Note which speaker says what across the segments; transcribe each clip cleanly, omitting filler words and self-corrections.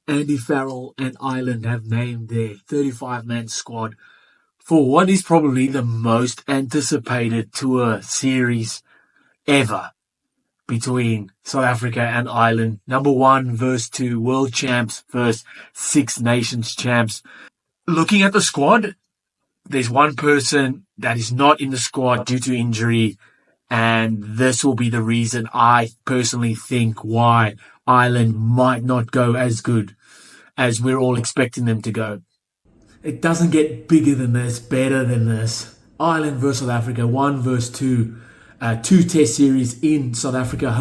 Speaker 1: Andy Farrell and Ireland have named their 35-man squad for what is probably the most anticipated tour series ever between South Africa and Ireland. Number 1 versus 2 world champs versus Six Nations champs. Looking at the squad, there's one person that is not in the squad due to injury, and this will be the reason I personally think why Ireland might not go as good as we're all expecting them to go. It doesn't get bigger than this, better than this. Ireland versus South Africa, 1 versus 2. 2 test series in South Africa.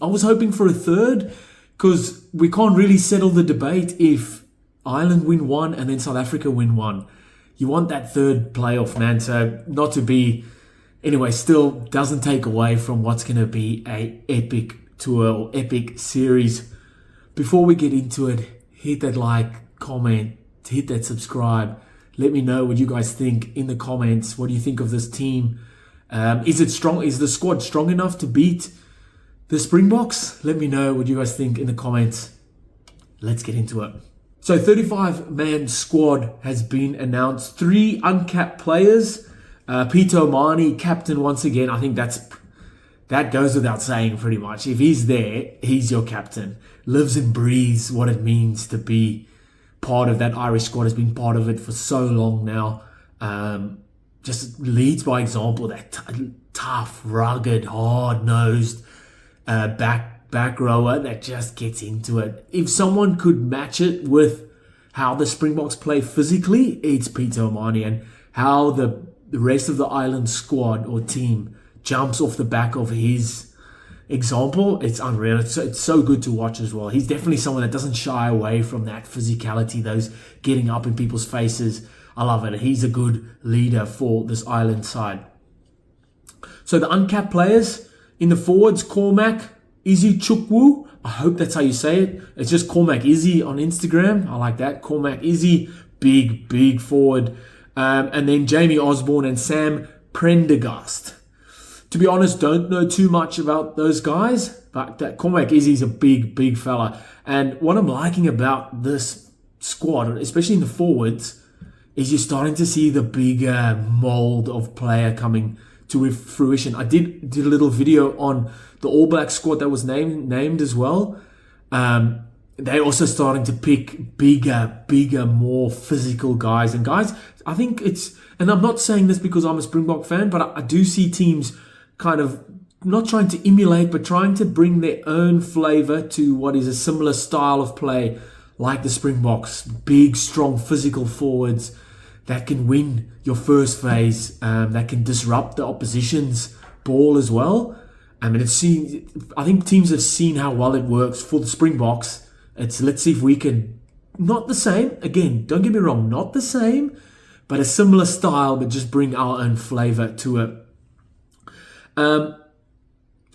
Speaker 1: I was hoping for a third, because we can't really settle the debate if Ireland win 1 and then South Africa win 1. You want that third playoff, man. So not to be... Anyway, still doesn't take away from what's going to be a epic tour or epic series. Before we get into it, hit that like, comment, hit that subscribe. Let me know what you guys think in the comments. What do you think of this team? Is it strong? Is the squad strong enough to beat the Springboks? Let me know what you guys think in the comments. Let's get into it. So 35-man squad has been announced. 3 uncapped players. Peter O'Mahony, captain once again. I think that goes without saying pretty much. If he's there, he's your captain. Lives and breathes what it means to be part of that Irish squad. Has been part of it for so long now. Just leads by example. That tough, rugged, hard-nosed back rower that just gets into it. If someone could match it with how the Springboks play physically, it's Peter O'Mahony, and how the rest of the Ireland squad or team jumps off the back of his example. It's unreal. It's so good to watch as well. He's definitely someone that doesn't shy away from that physicality, those getting up in people's faces. I love it. He's a good leader for this Ireland side. So the uncapped players in the forwards, Cormac Izzy-Chukwu. I hope that's how you say it. It's just Cormac Izzy on Instagram. I like that. Cormac Izzy, big forward. And then Jamie Osborne and Sam Prendergast. To be honest, don't know too much about those guys, but that Cormac Izzy's a big fella. And what I'm liking about this squad, especially in the forwards, is you're starting to see the bigger mold of player coming to fruition. I did a little video on the All Black squad that was named as well. They're also starting to pick bigger, more physical guys. And guys, I think it's... And I'm not saying this because I'm a Springbok fan, but I do see teams kind of not trying to emulate, but trying to bring their own flavour to what is a similar style of play, like the Springboks. Big, strong, physical forwards that can win your first phase, that can disrupt the opposition's ball as well. I mean, I think teams have seen how well it works for the Springboks. Let's see if we can, not the same, again, don't get me wrong, not the same, but a similar style, but just bring our own flavour to it. And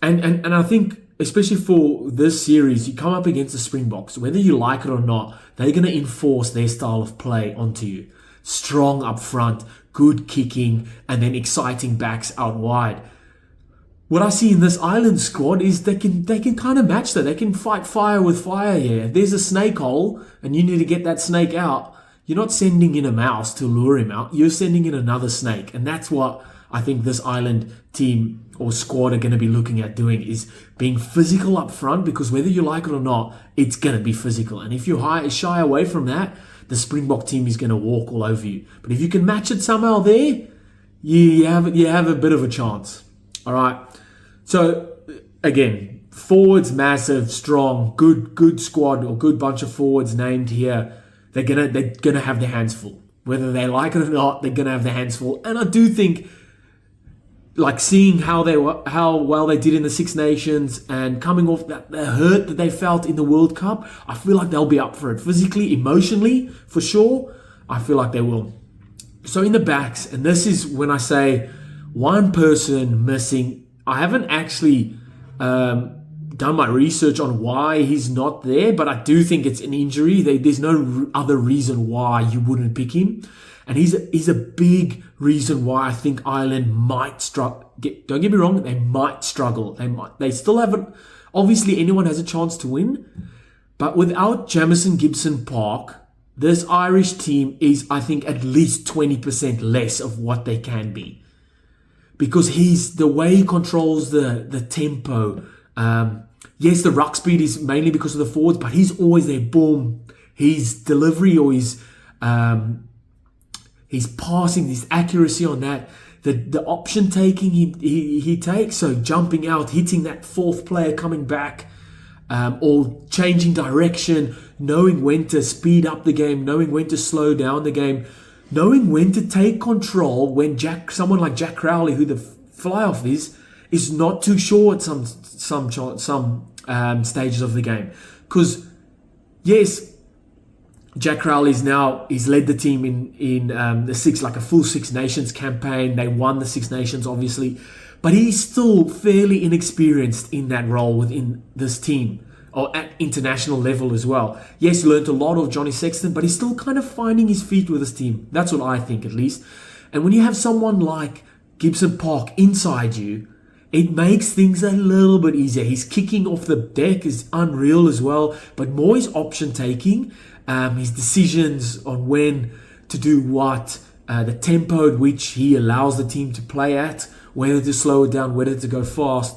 Speaker 1: I think, especially for this series, you come up against the Springboks, whether you like it or not, they're going to enforce their style of play onto you. Strong up front, good kicking, and then exciting backs out wide. What I see in this Ireland squad is they can kind of match that. They can fight fire with fire here. If there's a snake hole and you need to get that snake out, you're not sending in a mouse to lure him out. You're sending in another snake. And that's what I think this Ireland team or squad are going to be looking at doing, is being physical up front, because whether you like it or not, it's going to be physical. And if you shy away from that, the Springbok team is going to walk all over you. But if you can match it somehow there, you have a bit of a chance. All right. So again, forwards massive, strong, good squad or good bunch of forwards named here. They're gonna have their hands full. Whether they like it or not, they're gonna have their hands full. And I do think, like, seeing how well they did in the Six Nations and coming off that the hurt that they felt in the World Cup, I feel like they'll be up for it physically, emotionally, for sure. I feel like they will. So in the backs, and this is when I say one person missing. I haven't actually done my research on why he's not there, but I do think it's an injury. There's no other reason why you wouldn't pick him. And he's a big reason why I think Ireland might struggle. Don't get me wrong, they might struggle. They still haven't... Obviously, anyone has a chance to win, But without Jamison Gibson Park, this Irish team is, I think, at least 20% less of what they can be. Because the way he controls the tempo. Yes, the ruck speed is mainly because of the forwards, but he's always there. Boom. His delivery or his passing, his accuracy on that. The option taking he takes, so jumping out, hitting that fourth player coming back, or changing direction, knowing when to speed up the game, knowing when to slow down the game, knowing when to take control when someone like Jack Crowley, who the fly-off is not too sure at some stages of the game. Because, yes, Jack Crowley's he's led the team in a full Six Nations campaign. They won the Six Nations, obviously. But he's still fairly inexperienced in that role within this team, or at international level as well. Yes, he learned a lot of Johnny Sexton, but he's still kind of finding his feet with this team. That's what I think, at least. And when you have someone like Gibson Park inside you, it makes things a little bit easier. His kicking off the deck is unreal as well, but more his option taking, his decisions on when to do what, the tempo at which he allows the team to play at, whether to slow it down, whether to go fast.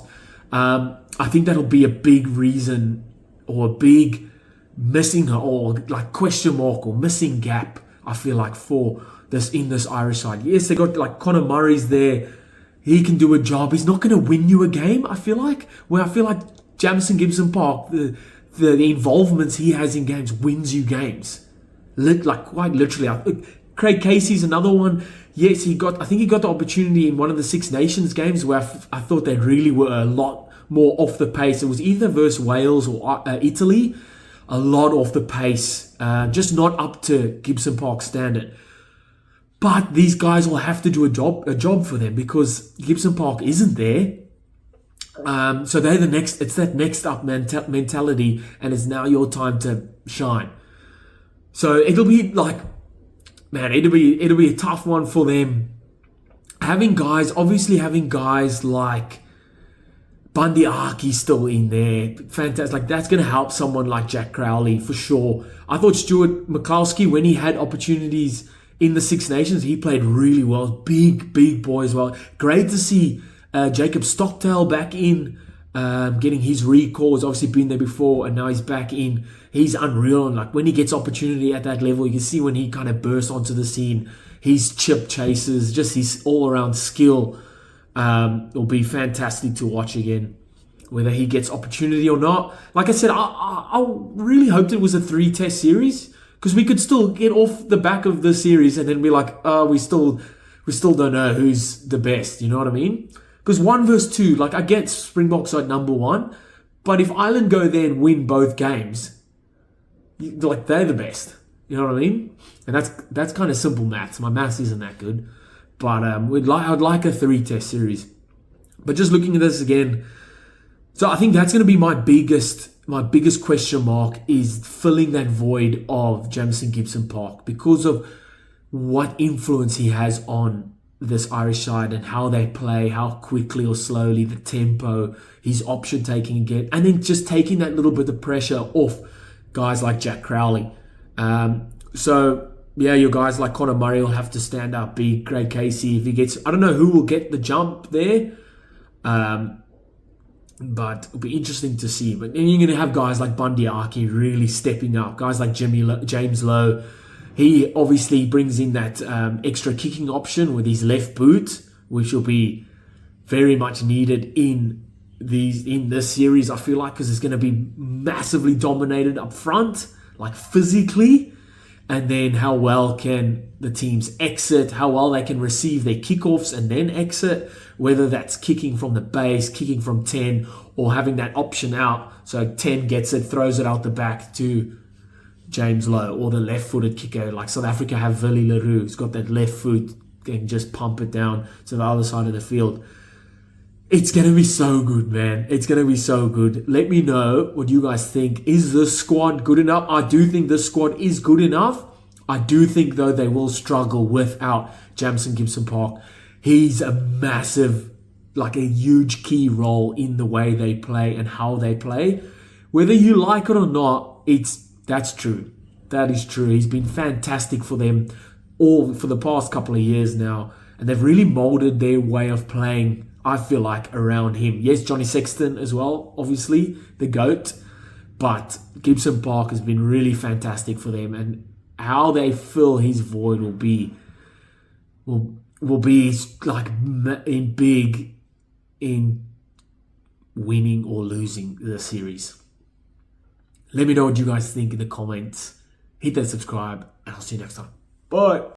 Speaker 1: I think that'll be a big reason, or a big missing, or like question mark or missing gap, I feel like, for this Irish side. Yes, they got like Conor Murray's there. He can do a job. He's not going to win you a game, I feel like. Where I feel like Jamison Gibson Park, the involvements he has in games wins you games. Like quite literally. Craig Casey's another one. Yes, I think he got the opportunity in one of the Six Nations games where I thought they really were a lot more off the pace. It was either versus Wales or Italy. A lot off the pace. Just not up to Gibson Park's standard. But these guys will have to do a job for them, because Gibson Park isn't there. So they're the next. It's that next up mentality, and it's now your time to shine. So it'll be like, man, it'll be a tough one for them. Having guys like Bundy Aki still in there, fantastic. Like, that's going to help someone like Jack Crowley for sure. I thought Stuart Mikowski, when he had opportunities in the Six Nations, he played really well. Big boy as well. Great to see Jacob Stockdale back in, getting his recall. He's obviously been there before, and now he's back in. He's unreal, and like when he gets opportunity at that level, you can see when he kind of bursts onto the scene, his chip chases, just his all-around skill will be fantastic to watch again, whether he gets opportunity or not. Like I said, I really hoped it was a 3-test series, because we could still get off the back of the series and then be like, oh, we still don't know who's the best. You know what I mean? Because 1 versus 2, like, I get Springboks at number 1, but if Ireland go there and win both games, like, they're the best. You know what I mean? And that's kind of simple maths. My maths isn't that good, but I'd like a 3-test series. But just looking at this again, so I think that's going to be my biggest question mark, is filling that void of Jamison Gibson Park, because of what influence he has on this Irish side and how they play, how quickly or slowly, the tempo, his option taking again, and then just taking that little bit of pressure off guys like Jack Crowley. So yeah, your guys like Conor Murray will have to stand up big. Craig Casey, if he gets, I don't know who will get the jump there, but it'll be interesting to see. But then you're going to have guys like Bundy Aki really stepping up, guys like James Lowe. He obviously brings in that extra kicking option with his left boot, which will be very much needed in this series, I feel like, because it's going to be massively dominated up front, like physically. And then how well can the teams exit, how well they can receive their kickoffs and then exit, whether that's kicking from the base, kicking from 10, or having that option out. So 10 gets it, throws it out the back to James Lowe, or the left-footed kicker. Like South Africa have Willie Leroux, who's got that left foot, can just pump it down to the other side of the field. It's going to be so good, man. It's going to be so good. Let me know what you guys think. Is this squad good enough? I do think this squad is good enough. I do think, though, they will struggle without Jamison Gibson Park. He's a massive, like a huge key role in the way they play and how they play. Whether you like it or not, That's true. That is true. He's been fantastic for them all for the past couple of years now, and they've really molded their way of playing, I feel like, around him. Yes, Johnny Sexton as well, obviously, the GOAT, but Gibson Park has been really fantastic for them, and how they fill his void will be like in big in winning or losing the series. Let me know what you guys think in the comments. Hit that subscribe, and I'll see you next time. Bye.